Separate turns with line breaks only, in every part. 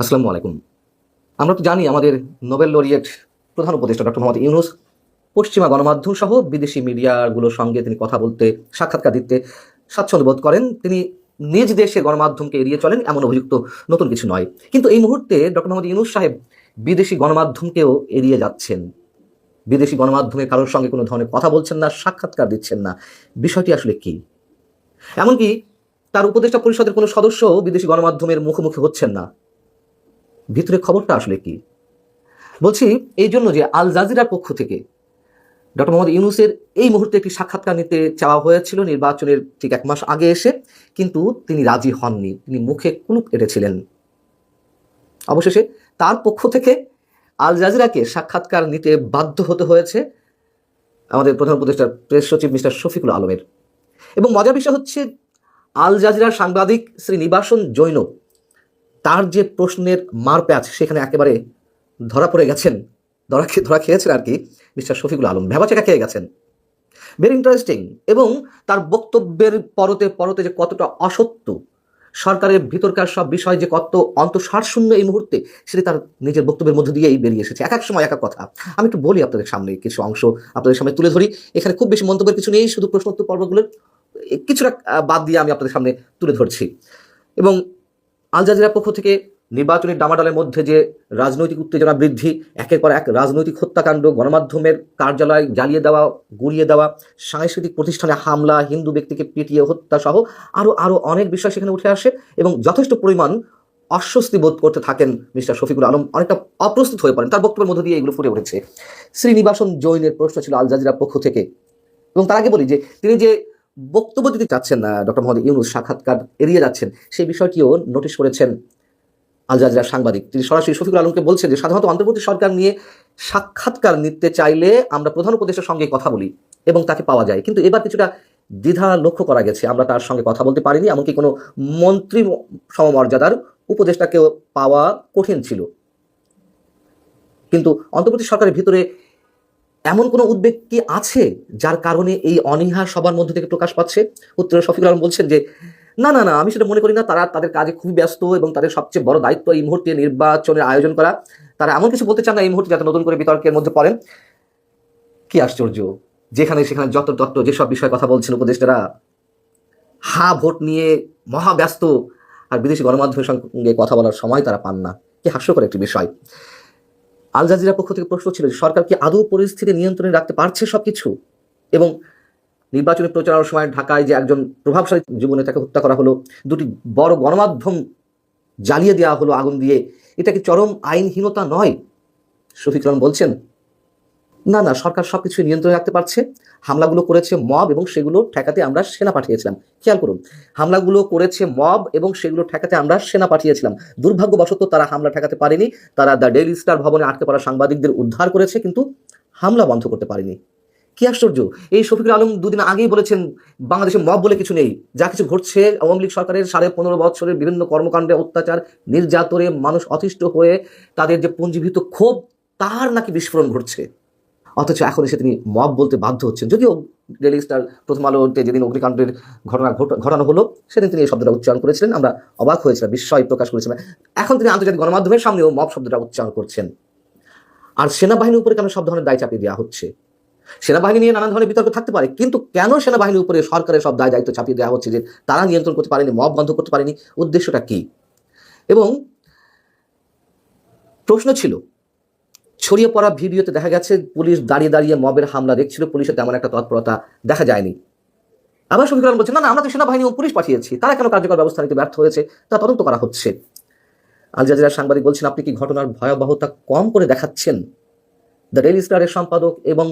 আসসালামু আলাইকুম। আমরা তো জানি আমাদের নোবেল লরিয়েট প্রধান উপদেষ্টা ডক্টর মোহাম্মদ ইউনূস পশ্চিমা গণমাধ্যম সহ বিদেশি মিডিয়াগুলোর সঙ্গে তিনি কথা বলতে, সাক্ষাৎকার দিতে স্বাচ্ছন্দ্য বোধ করেন। তিনি নিজ দেশের গণমাধ্যমকে এড়িয়ে চলেন, এমন অভিযোগ তো নতুন কিছু নয়। কিন্তু এই মুহূর্তে ডক্টর মোহাম্মদ ইউনূস সাহেব বিদেশি গণমাধ্যমকেও এড়িয়ে যাচ্ছেন। বিদেশি গণমাধ্যমে কারোর সঙ্গে কোনো ধরনের কথা বলছেন না, সাক্ষাৎকার দিচ্ছেন না। বিষয়টি আসলে কি? এমনকি তার উপদেষ্টা পরিষদের কোনো সদস্যও বিদেশি গণমাধ্যমের মুখোমুখি হচ্ছেন না। ভিতরে খবরটা আসলে কি? বলছি এই জন্য যে আল জাজিরার পক্ষ থেকে ডক্টর মোহাম্মদ ইউনূসের এই মুহূর্তে একটি সাক্ষাৎকার নিতে চাওয়া হয়েছিল নির্বাচনের ঠিক 1 মাস আগে এসে, কিন্তু তিনি রাজি হননি। তিনি মুখে কুলুপ এঁটেছিলেন। অবশেষে তার পক্ষ থেকে আল জাজিরাকে সাক্ষাৎকার নিতে বাধ্য হতে হয়েছে আমাদের প্রধান উপদেষ্টার প্রেস সচিব মিস্টার শফিকুল আলমের। এবং মজার বিষয় হচ্ছে, আল জাজিরার সাংবাদিক শ্রী নিবাসন জৈনব তার যে প্রশ্নের মারপ্যাচ, সেখানে একেবারে ধরা পড়ে গেছেন, ধরা খেয়েছেন আর কি মিস্টার শফিকুল আলম। ভেবাচেকা খেয়ে গেছেন। Very interesting. এবং তার বক্তব্যের পরতে পরতে যে কতটা অসত্য, সরকারের ভিতরকার সব বিষয় যে কত অন্তঃসারশূন্য এই মুহূর্তে, সেটি তার নিজের বক্তব্যের মধ্য দিয়েই বেরিয়ে এসেছে। এক এক সময় এক এক কথা। আমি একটু বলি আপনাদের সামনে, কিছু অংশ আপনাদের সামনে তুলে ধরি। এখানে খুব বেশি মন্তব্যের কিছু নেই, শুধু প্রশ্নোত্তর পর্বগুলোর কিছুটা বাদ দিয়ে আমি আপনাদের সামনে তুলে ধরছি। এবং আল জাজিরার পক্ষ থেকে নির্বাচনী ডামাডালের মধ্যে যে রাজনৈতিক উত্তেজনা বৃদ্ধি, একের পর এক রাজনৈতিক হত্যাকাণ্ড, গণমাধ্যমের কার্যালয় জ্বালিয়ে দেওয়া, গুড়িয়ে দেওয়া, সাংস্কৃতিক প্রতিষ্ঠানে হামলা, হিন্দু ব্যক্তিকে পিটিয়ে হত্যা সহ আরও অনেক বিষয় সেখানে উঠে আসে। এবং যথেষ্ট পরিমাণ অস্বস্তি বোধ করতে থাকেন মিস্টার শফিকুল আলম। অনেকটা অপ্রস্তুত হয়ে পড়েন। তার বক্তব্যের মধ্য দিয়ে এগুলো ফুটে উঠেছে। শ্রীনিবাসন জৈনের প্রশ্ন ছিল আল জাজিরার পক্ষ থেকে। এবং তার আগে বলি যে তিনি যে বক্তব্য দিতে চাচ্ছেন না, ডক্টর মোহাম্মদ ইউনূস সাক্ষাৎকার এড়িয়ে যাচ্ছেন, সেই বিষয়টিও নোটিশ করেছেন আল জাজিরার সাংবাদিক। তিনি সরাসরি শফিকুল আলমকে বলছেন যে সাধারণত অন্তর্বর্তী সরকার নিয়ে সাক্ষাৎকার নিতে চাইলে আমরা প্রধান উপদেষ্টার সঙ্গে কথা বলি এবং তাকে পাওয়া যায়, কিন্তু এবার কিছুটা দ্বিধা লক্ষ্য করা গেছে। আমরা তার সঙ্গে কথা বলতে পারিনি, এমনকি কোনো মন্ত্রী সমমর্যাদার উপদেষ্টাকেও পাওয়া কঠিন ছিল। কিন্তু অন্তর্বর্তী সরকারের ভিতরে এমন কোনো উদ্বেগ কি আছে যার কারণে এই অনীহা সবার মধ্যে থেকে প্রকাশ পাচ্ছে? উত্তরে শফিকুল আলম বলছেন যে না, আমি সেটা মনে করি না। তারা তাদের কাজে খুবই ব্যস্ত এবং তাদের সবচেয়ে বড় দায়িত্ব এই মুহূর্তে নির্বাচনের আয়োজন করা। তারা এমন কিছু বলতে চান না এই মুহূর্তে যাতে নতুন করে বিতর্কের মধ্যে পড়েন। কি আশ্চর্য! যেখানে সেখানে যত তত্ত্ব যেসব বিষয়ে কথা বলছেন উপদেষ্টারা, ভোট নিয়ে মহা ব্যস্ত, আর বিদেশি গণমাধ্যমের সঙ্গে কথা বলার সময় তারা পান না। কি হাস্যকর একটি বিষয়। আল জাজিরার পক্ষ থেকে প্রশ্ন ছিল যে সরকার কি আদৌ পরিস্থিতি নিয়ন্ত্রণে রাখতে পারছে সবকিছু? এবং নির্বাচনী প্রচারণার সময় ঢাকায় যে একজন প্রভাবশালী যুবনেতাকে হত্যা করা হলো, দুটি বড় গণমাধ্যম জ্বালিয়ে দেওয়া হলো আগুন দিয়ে, এটা কি চরম আইনহীনতা নয়? শফিকুল আলম বলছেন না, সরকার সবকিছু নিয়ন্ত্রণে রাখতে পারছে। হামলাগুলো করেছে মব এবং সেগুলো ঠেকাতে আমরা সেনা পাঠিয়েছিলাম। খেয়াল করুন, হামলাগুলো করেছে মব এবং সেগুলো ঠেকাতে আমরা সেনা পাঠিয়েছিলাম। দুর্ভাগ্যবশত তারা হামলা ঠেকাতে পারেনি। তারা দ্য ডেইলি স্টার ভবনে আটকে পড়া সাংবাদিকদের উদ্ধার করেছে, কিন্তু হামলা বন্ধ করতে পারেনি। কি আশ্চর্য! এই শফিকুল আলম দুদিন আগেই বলেছেন বাংলাদেশে মব বলে কিছু নেই। যা কিছু ঘটছে আওয়ামী লীগ সরকারের 15.5 বছরের বিভিন্ন কর্মকাণ্ডে, অত্যাচার, নির্যাতনে মানুষ অতিষ্ঠ হয়ে তাদের যে পুঞ্জীভূত ক্ষোভ, তার নাকি বিস্ফোরণ ঘটছে। অথচ এখন এসে তিনি মব বলতে বাধ্য হচ্ছেন। যদিও ডেইলি স্টার প্রথম আলোতে যেদিন অগ্নিকাণ্ডের ঘটানো হলো, সেদিন তিনি এই শব্দটা উচ্চারণ করেছিলেন। আমরা অবাক হয়েছিলাম, বিস্ময় প্রকাশ করেছিলাম। এখন তিনি আন্তর্জাতিক গণমাধ্যমের সামনেও মব শব্দটা উচ্চারণ করছেন। আর সেনাবাহিনীর উপরে কেন সব ধরনের দায় চাপিয়ে দেওয়া হচ্ছে? সেনাবাহিনী নিয়ে নানা ধরনের বিতর্ক থাকতে পারে, কিন্তু কেন সেনাবাহিনীর উপরে সরকারের সব দায় দায়িত্ব চাপিয়ে দেওয়া হচ্ছে যে তারা নিয়ন্ত্রণ করতে পারেনি, মব বন্ধ করতে পারেনি? উদ্দেশ্যটা কি? এবং প্রশ্ন ছিল, ছড়িয়ে পড়া ভিডিওতে দেখা গেছে পুলিশ দাঁড়িয়ে দাঁড়িয়ে মবের হামলা দেখছিল, পুলিশের তেমন একটা তৎপরতা দেখা যায়নি। আবার শফিকুল আলম বলছেন না, আমরা তো সেনাবাহিনী ও পুলিশ পাঠিয়েছি, তারা কেন কার্যকর ব্যবস্থা নিতে ব্যর্থ হয়েছে তা তদন্ত করা হচ্ছে। আল জাজিরার সাংবাদিক বলছেন, আপনি কি ঘটনার ভয়াবহতা কম করে দেখাচ্ছেন? দ্য ডেইলি স্টারের সম্পাদক এবং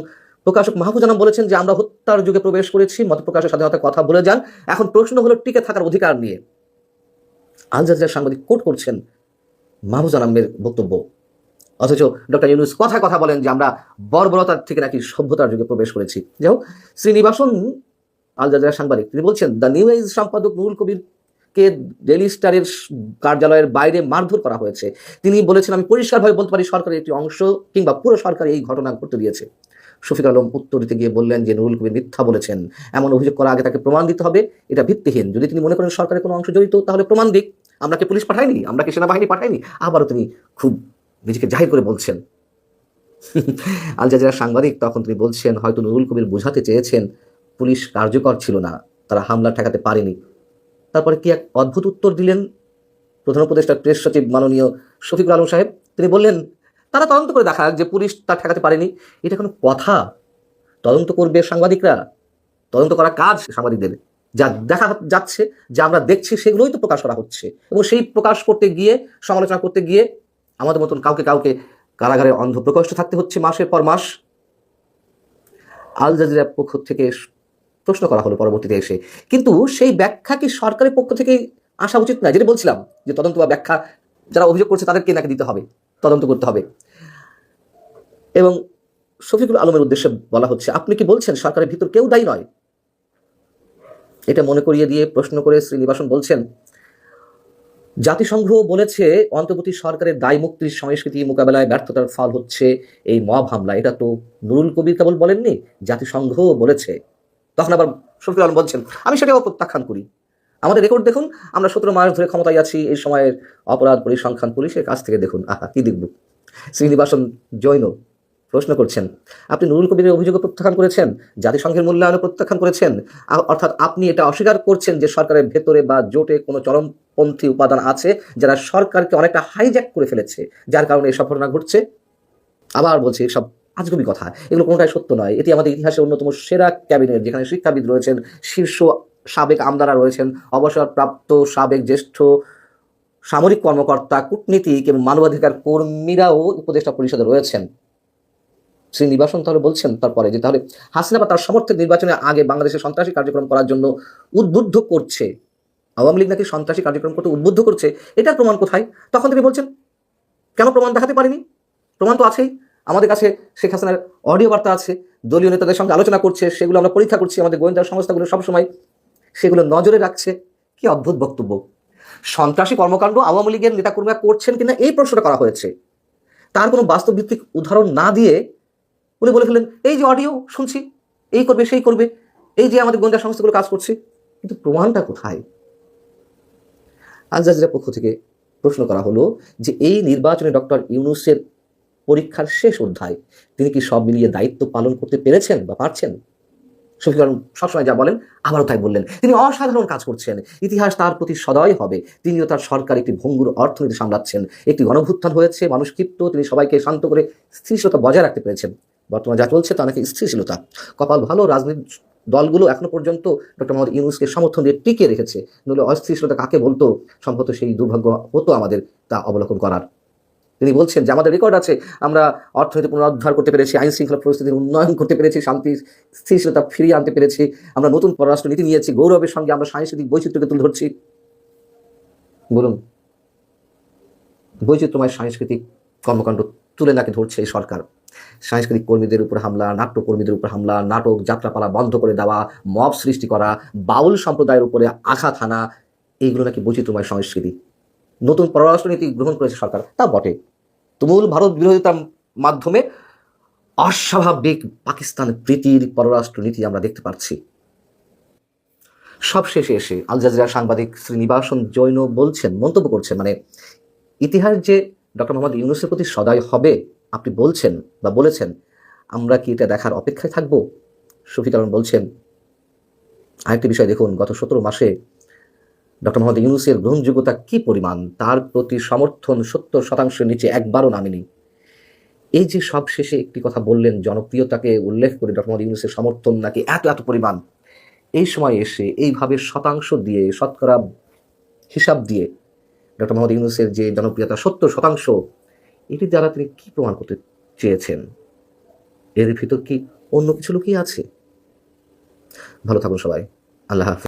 প্রকাশক মাহফুজ আনাম বলেছেন যে আমরা হত্যার যুগে প্রবেশ করেছি, মত প্রকাশের স্বাধীনতার কথা বলে যান, এখন প্রশ্ন হলো টিকে থাকার অধিকার নিয়ে। আল জাজিরার সাংবাদিক কোট করছেন মাহফুজ আনামের বক্তব্য, অথচ ডক্টর ইউনূস কথা বলেন যে আমরা বর্বরতার থেকে নাকি সভ্যতার যুগে প্রবেশ করেছি। যাই হোক, শ্রীনিবাসন আল জাজিরার সাংবাদিক, তিনি বলছেন দ্য নিউ এজ সম্পাদক নুরুল কবিরকে ডেইলি স্টারের কার্যালয়ের বাইরে মারধর করা হয়েছে। তিনি বলেছেন, আমি পরিষ্কারভাবে বলতে পারি সরকারের একটি অংশ কিংবা পুরো সরকার এই ঘটনা ঘটতে দিয়েছে। শফিকুল আলম উত্তর দিতে গিয়ে বললেন যে নুরুল কবির মিথ্যা বলেছেন, এমন অভিযোগ করার আগে তাকে প্রমাণ দিতে হবে, এটা ভিত্তিহীন। যদি তিনি মনে করেন সরকারের কোনো অংশ জড়িত, তাহলে প্রমাণ দিক। আমরা কি পুলিশ পাঠাইনি, আমরা কি সেনাবাহিনী পাঠাইনি? আবারও তিনি খুব নিজেকে জাহির করে বলছেন। আল জাজিরার সাংবাদিক তখন তিনি বলছেন, হয়তো নুরুল কবির বোঝাতে চেয়েছেন পুলিশ কার্যকর ছিল না, তারা হামলা ঠেকাতে পারেনি। তারপরে কি এক অদ্ভুত উত্তর দিলেন প্রধান উপদেষ্টা প্রেস সচিব মাননীয় শফিকুল আলম সাহেব। তিনি বললেন, তারা তদন্ত করে দেখাক যে পুলিশ তা ঠেকাতে পারেনি। এটা কোনো কথা? তদন্ত করবে সাংবাদিকরা, তদন্ত করা কাজ সাংবাদিকদের। যা দেখা যাচ্ছে, যা আমরা দেখছি, সেগুলোই তো প্রকাশ করা হচ্ছে, এবং সেই প্রকাশ করতে গিয়ে, সমালোচনা করতে গিয়ে আমাদের মতন কাউকে কাউকে কারাগারে অন্ধ প্রকোষ্ঠে থাকতে হচ্ছে মাসের পর মাস। আল জাজিরার পক্ষ থেকে প্রশ্ন করা হলো পরবর্তীতে এসে, কিন্তু সেই ব্যাখ্যা কি সরকারের পক্ষ থেকে আসা উচিত না? যেটা বলছিলাম যে তদন্ত বা ব্যাখ্যা যারা অভিযোগ করছে তাদেরকে নাকি দিতে হবে, তদন্ত করতে হবে। এবং শফিকুল আলমের উদ্দেশ্যে বলা হচ্ছে, আপনি কি বলছেন সরকারের ভিতর কেউ দায়ী নয়? এটা মনে করিয়ে দিয়ে প্রশ্ন করে শ্রীনিবাসন বলছেন, জাতিসংঘ বলেছে অন্তর্বর্তী সরকারের দায় মুক্তির সংস্কৃতি মোকাবেলায় ব্যর্থতার ফল হচ্ছে এই মব হামলা। এটা তো নুরুল কবির কেবল বলেননি, জাতিসংঘ বলেছে। তখন আবার শফিকুল আলম বলছেন, আমি সেটাও প্রত্যাখ্যান করি। আমাদের রেকর্ড দেখুন, আমরা 17 মাস ধরে ক্ষমতায় আছি, এই সময়ের অপরাধ পরিসংখ্যান পুলিশের কাছ থেকে দেখুন। আহা, কি দেখব। শ্রীনিবাসন জৈন প্রশ্ন করছেন, আপনি নুরুল কবিরের অভিযোগ প্রত্যাখ্যান করেছেন, জাতিসংঘের মূল্যায়নে প্রত্যাখ্যান করেছেন, অর্থাৎ আপনি এটা অস্বীকার করছেন যে সরকারের ভেতরে বা জোটে কোনো চরমপন্থী উপাদান আছে যারা সরকারকে অনেকটা হাইজ্যাক করে ফেলেছে, যার কারণে এসব ঘটনা ঘটছে। আবার বলছি, এসব আজগুবি কথা, এগুলো কোনোটাই সত্য নয়। এটি আমাদের ইতিহাসের অন্যতম সেরা ক্যাবিনেট, যেখানে শিক্ষাবিদ রয়েছেন, শীর্ষ সাবেক আমলারা রয়েছেন, অবসরপ্রাপ্ত সাবেক জ্যেষ্ঠ সামরিক কর্মকর্তা, কূটনীতিক এবং মানবাধিকার কর্মীরাও উপদেষ্টা পরিষদে রয়েছেন। শ্রীনিবাসন তাহলে বলছেন তারপরে যে তাহলে হাসিনা বা তার সমর্থক নির্বাচনের আগে বাংলাদেশে সন্ত্রাসী কার্যক্রম করার জন্য উদ্বুদ্ধ করছে, আওয়ামী লীগ নাকি সন্ত্রাসী কার্যক্রম করতে উদ্বুদ্ধ করছে, এটার প্রমাণ কোথায়? তখন তিনি বলছেন, কেন প্রমাণ দেখাতে পারিনি? প্রমাণ তো আছেই আমাদের কাছে। শেখ হাসিনার অডিও বার্তা আছে, দলীয় নেতাদের সঙ্গে আলোচনা করছে, সেগুলো আমরা পরীক্ষা করছি, আমাদের গোয়েন্দা সংস্থাগুলো সবসময় সেগুলো নজরে রাখছে। কি অদ্ভুত বক্তব্য! সন্ত্রাসী কর্মকাণ্ড আওয়ামী লীগের নেতাকর্মীরা করছেন কিনা এই প্রশ্নটা করা হয়েছে, তার কোনো বাস্তব ভিত্তিক উদাহরণ না দিয়ে উনি বলে ফেললেন, এই যে অডিও শুনছি, এই করবে সেই করবে, এই যে আমাদের গোয়েন্দা সংস্থাগুলো কাজ করছে, কিন্তু প্রমাণটা কোথায়? আল জাজিরার পক্ষ থেকে প্রশ্ন করা হলো যে এই নির্বাচনে ডক্টর ইউনূসের পরীক্ষার শেষ অধ্যায়, তিনি কি সব মিলিয়ে দায়িত্ব পালন করতে পেরেছেন বা পারছেন? শফিকুল আলম সবসময় যা বলেন আবারও তাই বললেন, তিনি অসাধারণ কাজ করছেন, ইতিহাস তার প্রতি সদয় হবে। তিনিও তার সরকার একটি ভঙ্গুর অর্থনীতি সামলাচ্ছেন, একটি গণভ্যুত্থান হয়েছে, মানুষ ক্ষিপ্ত, তিনি সবাইকে শান্ত করে স্থিতিশীলতা বজায় রাখতে পেরেছেন। বর্তমানে যা চলছে তা নাকি স্থিতিশীলতা। কপাল ভালো, রাজনৈতিক দলগুলো এখনো পর্যন্ত ডক্টর মোহাম্মদ ইউনূসকে সমর্থন দিয়ে টিকিয়ে রেখেছে, নইলে অস্থিতিশীলতা কাকে বলতো, সম্ভবত সেই দুর্ভাগ্য হতো আমাদের তা অবলোকন করার। তিনি বলছেন যে আমাদের রেকর্ড আছে, আমরা অর্থনীতি পুনরুদ্ধার করতে পেরেছি, আইন শৃঙ্খলা পরিস্থিতির উন্নয়ন করতে পেরেছি, শান্তি স্থিতিশীলতা ফিরিয়ে আনতে পেরেছি, আমরা নতুন পররাষ্ট্র নীতি নিয়েছি, গৌরবের সঙ্গে আমরা সাংস্কৃতিক বৈচিত্র্যকে তুলে ধরছি। বলুন, বৈচিত্র্যময় সাংস্কৃতিক কর্মকাণ্ড তুলে নাকি ধরছে এই সরকার? সাংস্কৃতিক কর্মীদের উপর হামলা, নাট্যকর্মীদের উপর হামলা, নাটক যাত্রাপালা বন্ধ করে দেওয়া, মব সৃষ্টি করা, বাউল সম্প্রদায়ের উপরে আঘাত হানা, এইগুলো নাকি বৈচিত্র্যময় সংস্কৃতি। নতুন পররাষ্ট্রনীতি গ্রহণ করেছে সরকার, তা বটে। তুমুল ভারত বিরোধিতার মাধ্যমে অস্বাভাবিক পাকিস্তান প্রীতির পররাষ্ট্রনীতি আমরা দেখতে পাচ্ছি। সবশেষে এসে আল জাজিরার সাংবাদিক শ্রীনিবাসন জৈন বলছেন, মন্তব্য করছেন, মানে ইতিহাস যে ডক্টর মোহাম্মদ ইউনূসের প্রতি সদয় হবে আপনি বলছেন বা বলেছেন, আমরা কি এটা দেখার অপেক্ষায় থাকবো? শফিকুল আলম বলছেন, আরেকটি বিষয় দেখুন, গত 17 মাসে ডক্টর মোহাম্মদ ইউনূসের গ্রহণযোগ্যতা কি পরিমাণ, তার প্রতি সমর্থন 70% নিচে একবারও নামেনি। এই যে সব শেষে একটি কথা বললেন, জনপ্রিয়তাকে উল্লেখ করে ডক্টর মোহাম্মদ ইউনূসের সমর্থন নাকি এত এত পরিমাণ, এই সময় এসে এইভাবে শতাংশ দিয়ে, শতকরা হিসাব দিয়ে ডক্টর মোহাম্মদ ইউনূসের যে জনপ্রিয়তা 70%, এটি দ্বারা তিনি কি প্রমাণ করতে চেয়েছেন? এর ভিতর কি অন্য কিছু লুকিয়ে আছে? ভালো থাকুন সবাই, আল্লাহ হাফেজ।